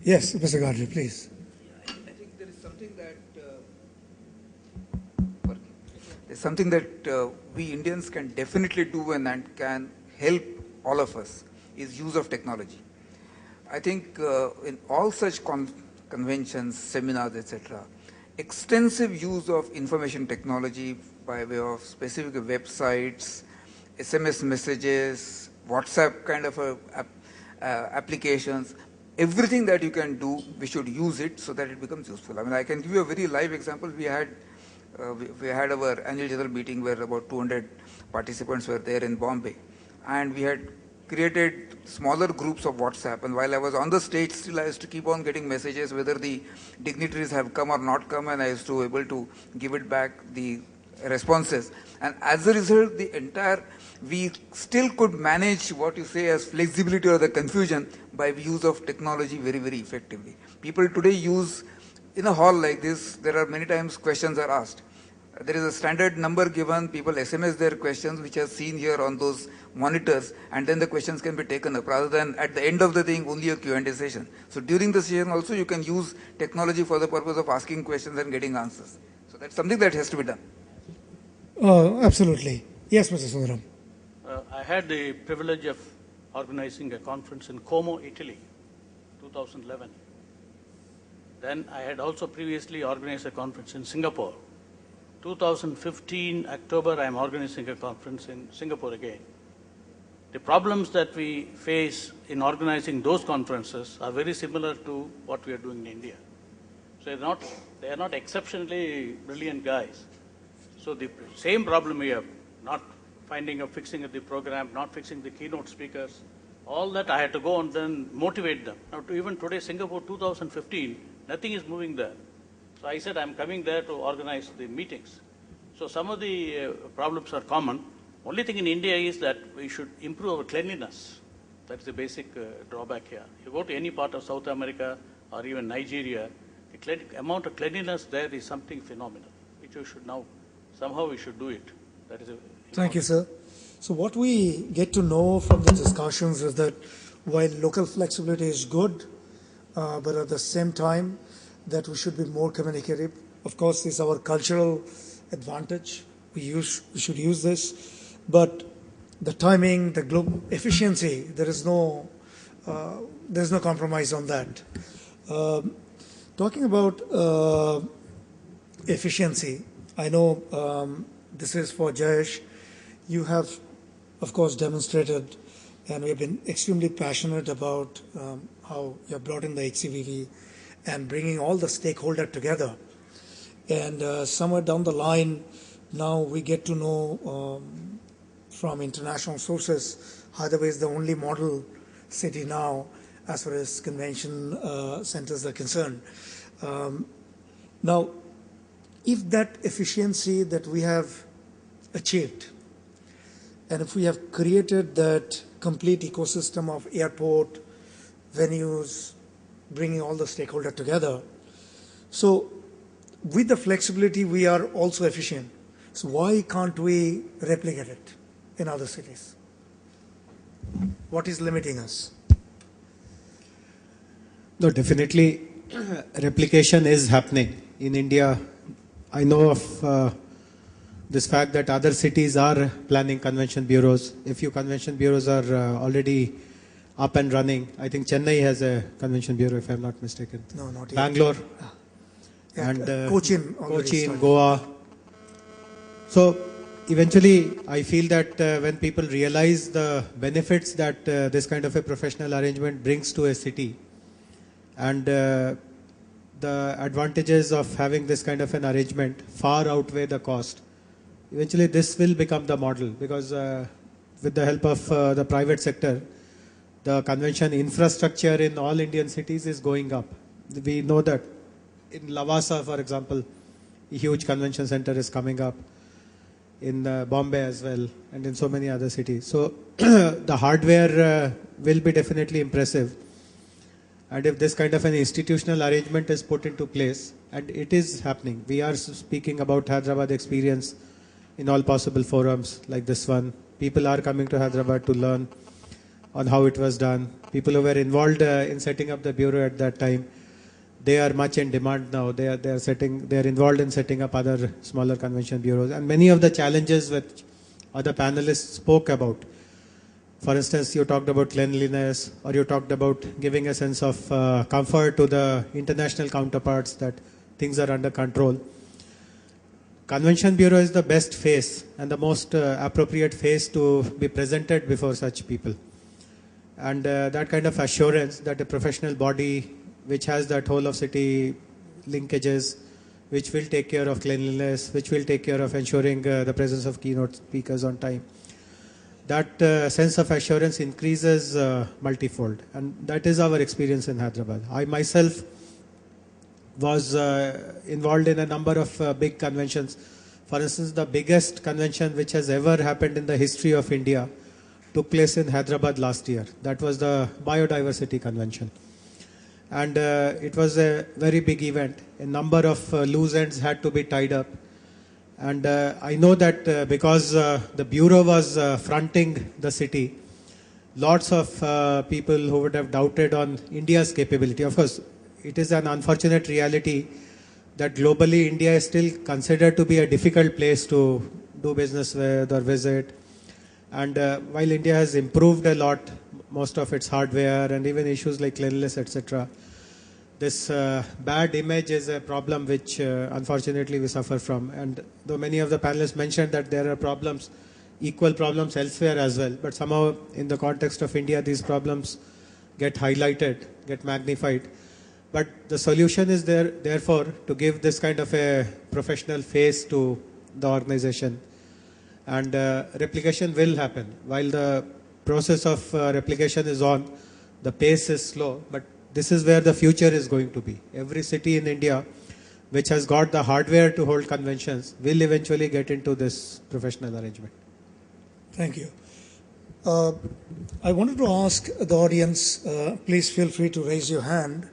Yes, Mr. Gadre, please. I think there is something that we Indians can definitely do and can help all of us is use of technology. I think in all such conventions, seminars, etc., extensive use of information technology by way of specific websites, SMS messages, WhatsApp kind of applications, everything that you can do, we should use it so that it becomes useful. I mean, I can give you a very live example. We had our annual general meeting where about 200 participants were there in Bombay, and we had created smaller groups of WhatsApp, and while I was on the stage, still I used to keep on getting messages whether the dignitaries have come or not come, and I used to be able to give it back the responses. And as a result, we still could manage what you say as flexibility or the confusion by use of technology very, very effectively. People today use, in a hall like this, there are many times questions are asked. There is a standard number given, people SMS their questions, which are seen here on those monitors, and then the questions can be taken up, rather than at the end of the thing, only a Q&A session. So during the session also, you can use technology for the purpose of asking questions and getting answers. So that's something that has to be done. Absolutely. Yes, Mr. Sundaram. I had the privilege of organizing a conference in Como, Italy, 2011. Then I had also previously organized a conference in Singapore. 2015, October, I am organizing a conference in Singapore again. The problems that we face in organizing those conferences are very similar to what we are doing in India. So they are not exceptionally brilliant guys. So the same problem we have, not finding or fixing the program, not fixing the keynote speakers, all that I had to go and then motivate them. Now, even today, Singapore 2015, nothing is moving there. So I said, I'm coming there to organize the meetings. So some of the problems are common. Only thing in India is that we should improve our cleanliness. That's the basic drawback here. You go to any part of South America or even Nigeria, the amount of cleanliness there is something phenomenal, which we should now, somehow we should do it. That is Thank you, sir. So what we get to know from the discussions is that while local flexibility is good, but at the same time, that we should be more communicative. Of course, this is our cultural advantage. We should use this, but the timing, the global efficiency, there's no compromise on that. Talking about efficiency, I know this is for Jayesh. You have, of course, demonstrated, and we've been extremely passionate about how you have brought in the HCVV and bringing all the stakeholders together. And somewhere down the line, now we get to know from international sources, Hyderabad is the only model city now as far as convention centers are concerned. Now, if that efficiency that we have achieved, and if we have created that complete ecosystem of airport, venues, bringing all the stakeholders together, so with the flexibility, we are also efficient. So why can't we replicate it in other cities? What is limiting us? No, definitely replication is happening in India. I know of this fact that other cities are planning convention bureaus. A few convention bureaus are already up and running. I think Chennai has a convention bureau, if I'm not mistaken. No, not yet. Bangalore. Yeah, And Cochin, Goa. So eventually I feel that when people realize the benefits that this kind of a professional arrangement brings to a city, and the advantages of having this kind of an arrangement far outweigh the cost, eventually this will become the model, because with the help of the private sector, the convention infrastructure in all Indian cities is going up. We know that in Lavasa, for example, a huge convention center is coming up, in Bombay as well, and in so many other cities. So the hardware will be definitely impressive. And if this kind of an institutional arrangement is put into place, and it is happening, we are speaking about Hyderabad experience in all possible forums like this one. People are coming to Hyderabad to learn on how it was done. People who were involved in setting up the bureau at that time, they are much in demand now. They are involved in setting up other smaller convention bureaus, and many of the challenges which other panelists spoke about. For instance, you talked about cleanliness, or you talked about giving a sense of comfort to the international counterparts that things are under control. Convention Bureau is the best face and the most appropriate face to be presented before such people. And that kind of assurance that a professional body which has that whole of city linkages, which will take care of cleanliness, which will take care of ensuring the presence of keynote speakers on time, that sense of assurance increases multifold. And that is our experience in Hyderabad. I myself was involved in a number of big conventions. For instance, the biggest convention which has ever happened in the history of India took place in Hyderabad last year. That was the Biodiversity Convention. And it was a very big event. A number of loose ends had to be tied up. And I know that because the Bureau was fronting the city, lots of people who would have doubted on India's capability. Of course, it is an unfortunate reality that globally India is still considered to be a difficult place to do business with or visit. And while India has improved a lot, most of its hardware and even issues like cleanliness, etc., this bad image is a problem which unfortunately we suffer from. And though many of the panelists mentioned that there are problems, equal problems elsewhere as well, but somehow in the context of India, these problems get highlighted, get magnified. But the solution is there, therefore, to give this kind of a professional face to the organization. And replication will happen. While the process of replication is on, the pace is slow, but this is where the future is going to be. Every city in India which has got the hardware to hold conventions will eventually get into this professional arrangement. Thank you. I wanted to ask the audience, please feel free to raise your hand.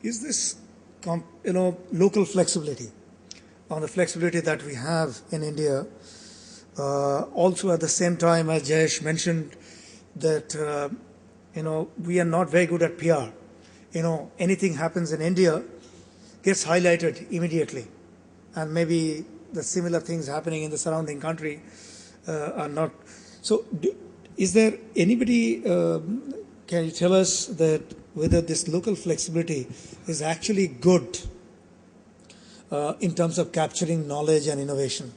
Is this local flexibility, on the flexibility that we have in India, also at the same time as Jayesh mentioned that we are not very good at PR. Anything happens in India gets highlighted immediately, and maybe the similar things happening in the surrounding country are not. So, is there anybody? Can you tell us that whether this local flexibility is actually good in terms of capturing knowledge and innovation?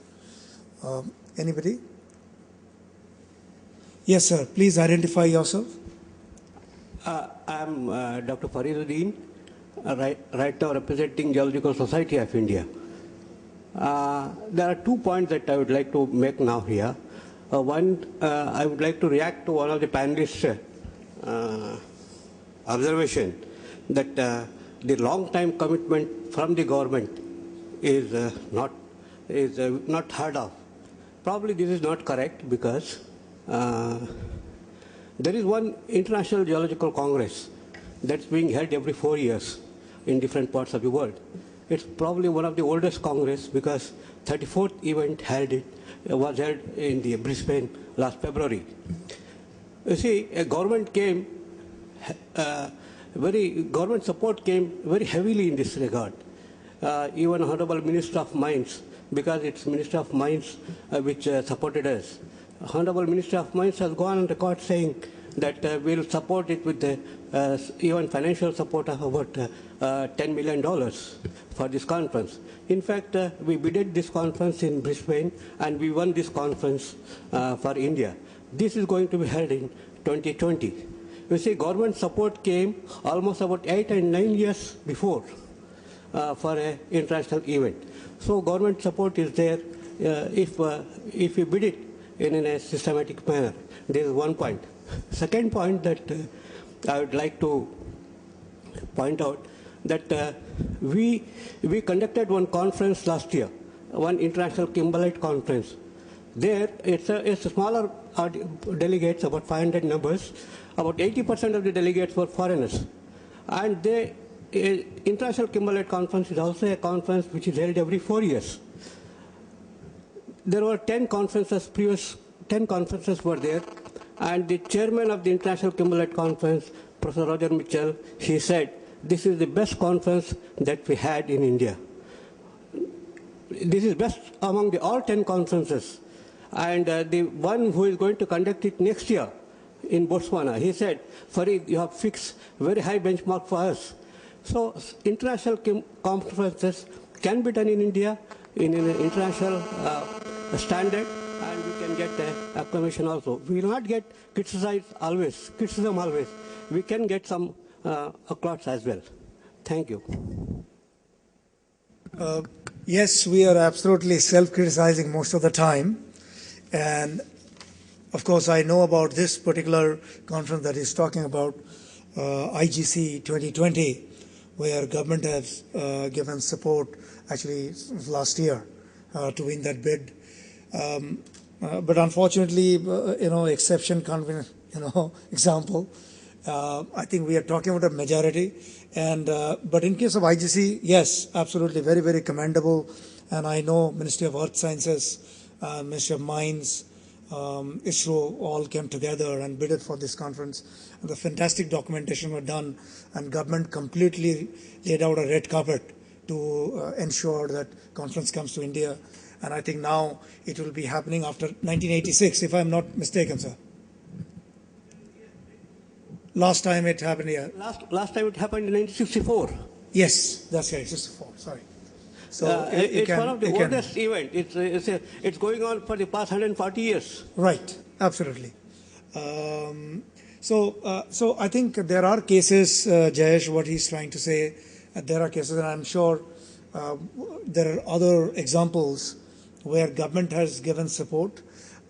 Anybody? Yes, sir. Please identify yourself. I'm Dr. Fariduddin, right now representing Geological Society of India. There are 2 points that I would like to make now here. One, I would like to react to one of the panelists' observation that the long-time commitment from the government is not heard of. Probably this is not correct because there is one International Geological Congress that's being held every 4 years in different parts of the world. It's probably one of the oldest Congress because 34th event was held in the Brisbane last February. You see, government support came very heavily in this regard. Even Honorable Minister of Mines, because it's Minister of Mines which supported us. Honorable Minister of Mines has gone on record saying that we'll support it with even financial support of about $10 million for this conference. In fact, we bidded this conference in Brisbane and we won this conference for India. This is going to be held in 2020. You see, government support came almost about 8 and 9 years before for an international event. So government support is there if we bid it in a systematic manner. This is one point. Second point that I would like to point out that we conducted one conference last year, one international Kimberlite conference. There, it's a smaller delegates, about 500 numbers. About 80% of the delegates were foreigners. And International Kimberlite Conference is also a conference which is held every 4 years. There were 10 conferences were there, and the chairman of the International Kimberlite Conference, Professor Roger Mitchell, he said, this is the best conference that we had in India. This is best among all 10 conferences. And the one who is going to conduct it next year in Botswana, he said, Farid, you have fixed very high benchmark for us. So international conferences can be done in India in an international standard, and we can get acclamation also. We will not get criticism always. We can get some applause as well. Thank you. Yes, we are absolutely self-criticizing most of the time. And of course, I know about this particular conference that he's talking about, IGC 2020, where government has given support actually last year to win that bid. But unfortunately, exception can't be, example. I think we are talking about a majority. And but in case of IGC, yes, absolutely, very, very commendable. And I know Ministry of Earth Sciences, Ministry of Mines, ISRO all came together and bid for this conference. And the fantastic documentation were done, and government completely laid out a red carpet to ensure that conference comes to India. And I think now it will be happening after 1986, if I'm not mistaken, sir. Last time it happened here. Last time it happened in 1964. Yes, that's right, 64, sorry. So it's one of the oldest events. It's going on for the past 140 years. Right, absolutely. So I think there are cases, Jayesh, what he's trying to say, there are cases, and I'm sure there are other examples where government has given support,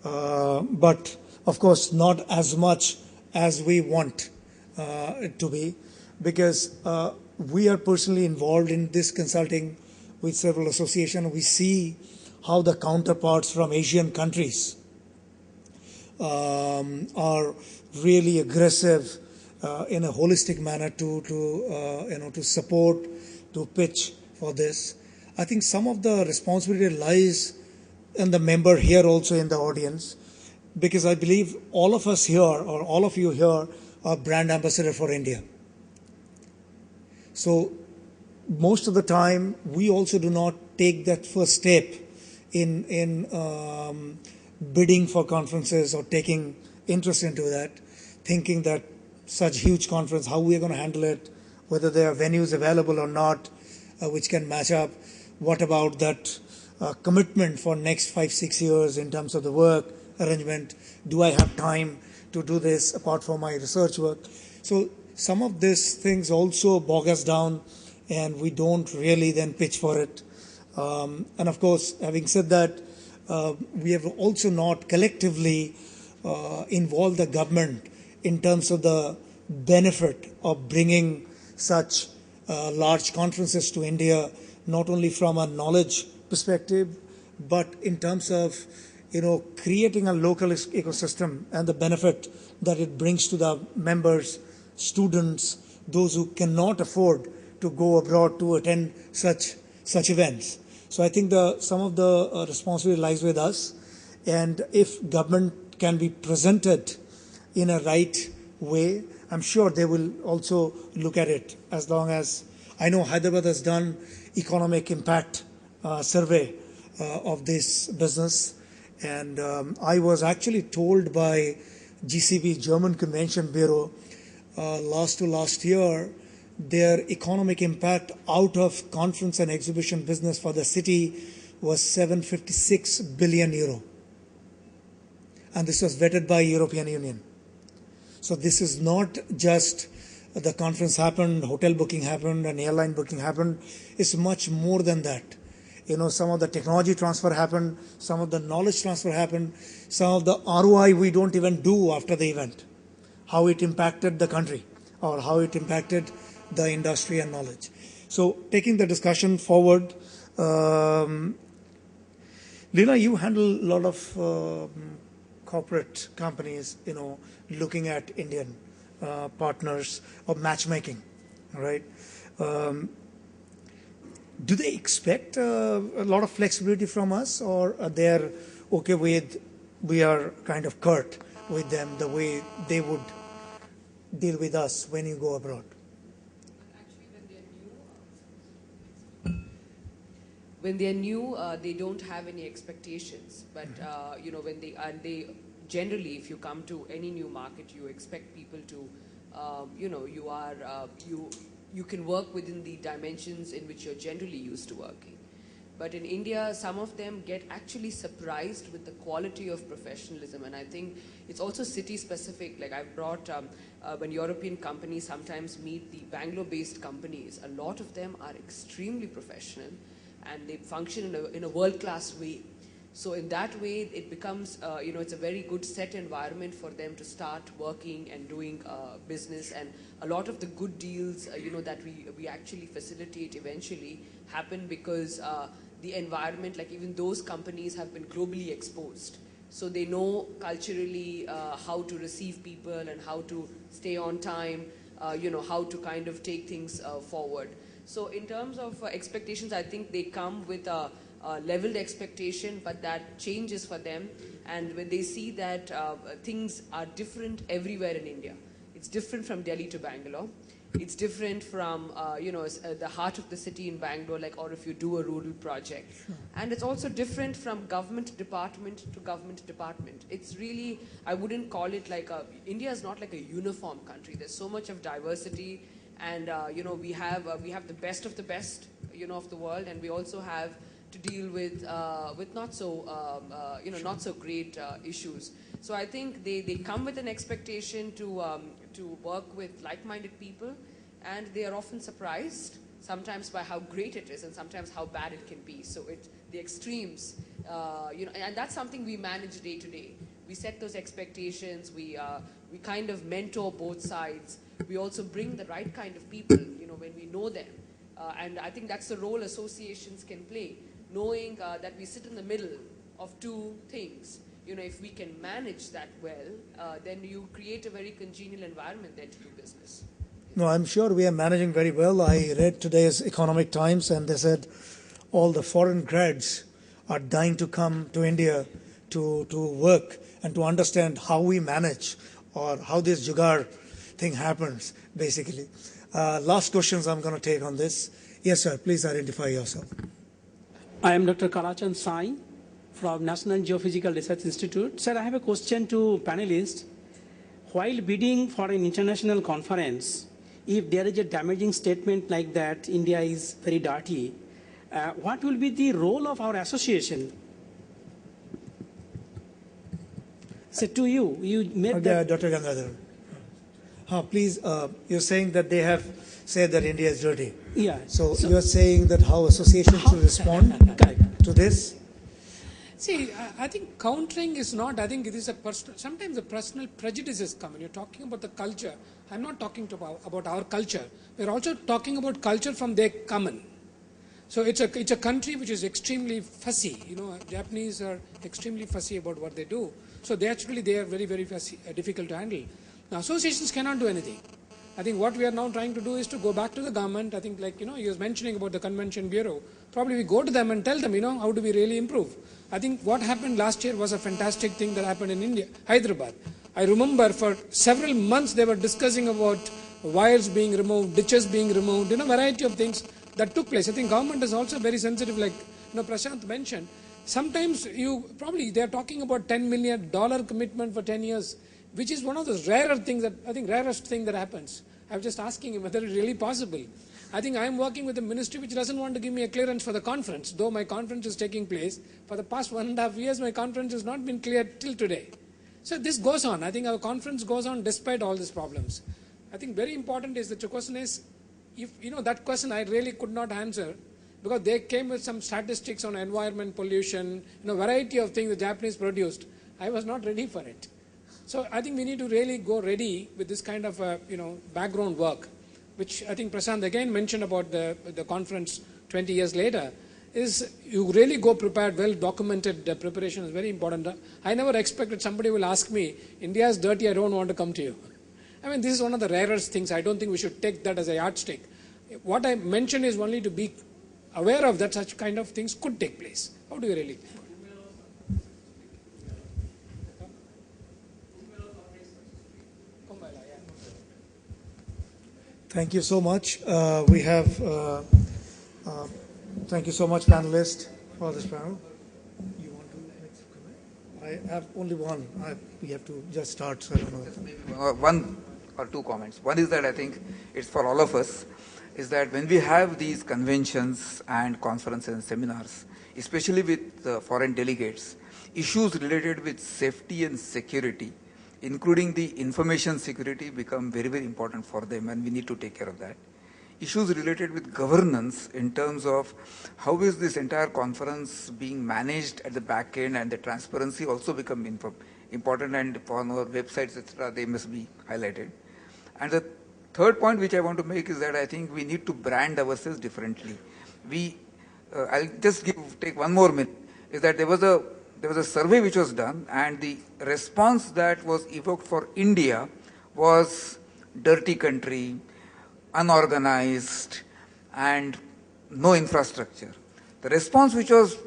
but of course not as much as we want it to be, because we are personally involved in this consulting with several associations. We see how the counterparts from Asian countries are really aggressive in a holistic manner to support, to pitch for this. I think some of the responsibility lies in the member here also in the audience, because I believe all of us here, or all of you here, are brand ambassador for India. So most of the time, we also do not take that first step in bidding for conferences or taking interest into that, thinking that such huge conference, how we are going to handle it, whether there are venues available or not, which can match up. What about that commitment for next 5-6 years in terms of the work arrangement? Do I have time to do this apart from my research work? So some of these things also bog us down, and we don't really then pitch for it. And of course, having said that, we have also not collectively involved the government in terms of the benefit of bringing such large conferences to India, not only from a knowledge perspective, but in terms of creating a local ecosystem and the benefit that it brings to the members, students, those who cannot afford to go abroad to attend such events. So I think some of the responsibility lies with us, and if government can be presented in a right way, I'm sure they will also look at it. As long as I know Hyderabad has done economic impact survey of this business, and I was actually told by GCB, German Convention Bureau, last year, their economic impact out of conference and exhibition business for the city was 756 billion euro. And this was vetted by European Union. So this is not just the conference happened, hotel booking happened, and airline booking happened. It's much more than that. some of the technology transfer happened, some of the knowledge transfer happened, some of the ROI we don't even do after the event, how it impacted the country or how it impacted the industry and knowledge. So taking the discussion forward, Leena, you handle a lot of corporate companies, looking at Indian partners or matchmaking, right? Do they expect a lot of flexibility from us, or are they okay with we are kind of curt with them the way they would deal with us when you go abroad? When they're new, they don't have any expectations. But when they generally, if you come to any new market, you expect people to, you can work within the dimensions in which you're generally used to working. But in India, some of them get actually surprised with the quality of professionalism, and I think it's also city-specific. Like I've brought, when European companies sometimes meet the Bangalore-based companies, a lot of them are extremely professional, and they function in a world-class way. So in that way, it becomes, it's a very good set environment for them to start working and doing business. And a lot of the good deals, that we actually facilitate eventually happen because the environment, like even those companies have been globally exposed. So they know culturally how to receive people and how to stay on time, how to kind of take things forward. So in terms of expectations, I think they come with a leveled expectation, but that changes for them. And when they see that things are different everywhere in India, it's different from Delhi to Bangalore. It's different from, the heart of the city in Bangalore, or if you do a rural project. Sure. And it's also different from government department to government department. It's really, I wouldn't call it India is not like a uniform country. There's so much of diversity. And, we have the best of the best, of the world. And we also have to deal with not so great issues. So I think they come with an expectation to work with like-minded people, and they are often surprised sometimes by how great it is and sometimes how bad it can be. So the extremes, and that's something we manage day to day. We set those expectations. We kind of mentor both sides. We also bring the right kind of people, when we know them. And I think that's the role associations can play, knowing that we sit in the middle of two things. If we can manage that well, then you create a very congenial environment there to do business. No, I'm sure we are managing very well. I read today's Economic Times, and they said all the foreign grads are dying to come to India to work and to understand how we manage or how this jugaad thing happens, basically. Last questions I'm going to take on this. Yes, sir. Please identify yourself. I am Dr. Kalachan Sai from National Geophysical Research Institute. Sir, I have a question to panelists. While bidding for an international conference, if there is a damaging statement like that, India is very dirty, what will be the role of our association? So to you made that... Dr. Gangadharan. Please, you're saying that they have said that India is dirty. Yeah. So you're saying that how associations should respond to this? See, I think countering is not, I think it is sometimes the personal prejudices come. When you're talking about the culture, I'm not talking about our culture. We're also talking about culture from their common. So it's a country which is extremely fussy. Japanese are extremely fussy about what they do. So they are very, very fussy, difficult to handle. Now, associations cannot do anything. I think what we are now trying to do is to go back to the government. I think he was mentioning about the Convention Bureau. Probably we go to them and tell them, how do we really improve? I think what happened last year was a fantastic thing that happened in India, Hyderabad. I remember for several months they were discussing about wires being removed, ditches being removed, a variety of things that took place. I think government is also very sensitive, like Prashant mentioned. Sometimes they're talking about $10 million commitment for 10 years. Which is one of those rarest thing that happens. I was just asking him whether it's really possible. I think I'm working with a ministry which doesn't want to give me a clearance for the conference, though my conference is taking place. For the past 1.5 years, my conference has not been cleared till today. So this goes on. I think our conference goes on despite all these problems. I think very important is that the question is, if that question I really could not answer, because they came with some statistics on environment pollution, variety of things the Japanese produced. I was not ready for it. So I think we need to really go ready with this kind of background work, which I think Prashant again mentioned about the conference 20 years later, is you really go prepared, well documented preparation is very important. I never expected somebody will ask me, India is dirty, I don't want to come to you. I mean, this is one of the rarest things. I don't think we should take that as a yardstick. What I mentioned is only to be aware of that such kind of things could take place. How do you really? Thank you so much. Thank you so much, panelists, for this panel. You want to make some comment? I have only one. We have to just start, so I don't know. Just maybe one or two comments. One is that I think it's for all of us, is that when we have these conventions and conferences and seminars, especially with foreign delegates, issues related with safety and security, including the information security, become very, very important for them, and we need to take care of that. Issues related with governance in terms of how is this entire conference being managed at the back end, and the transparency also become important, and on our websites, etc., they must be highlighted. And the third point which I want to make is that I think we need to brand ourselves differently. I'll just take one more minute, is that there was a survey which was done, and the response that was evoked for India was dirty country, unorganized, and no infrastructure. The response which was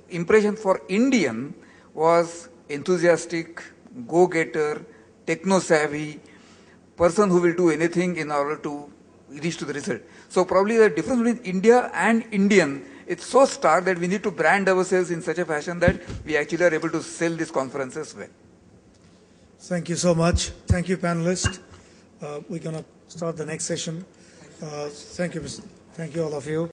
impression for Indian was enthusiastic, go-getter, techno-savvy, person who will do anything in order to reach to the result. So probably the difference between India and Indian, it's so stark that we need to brand ourselves in such a fashion that we actually are able to sell these conferences well. Thank you so much. Thank you, panelists. We're going to start the next session. Thank you all of you.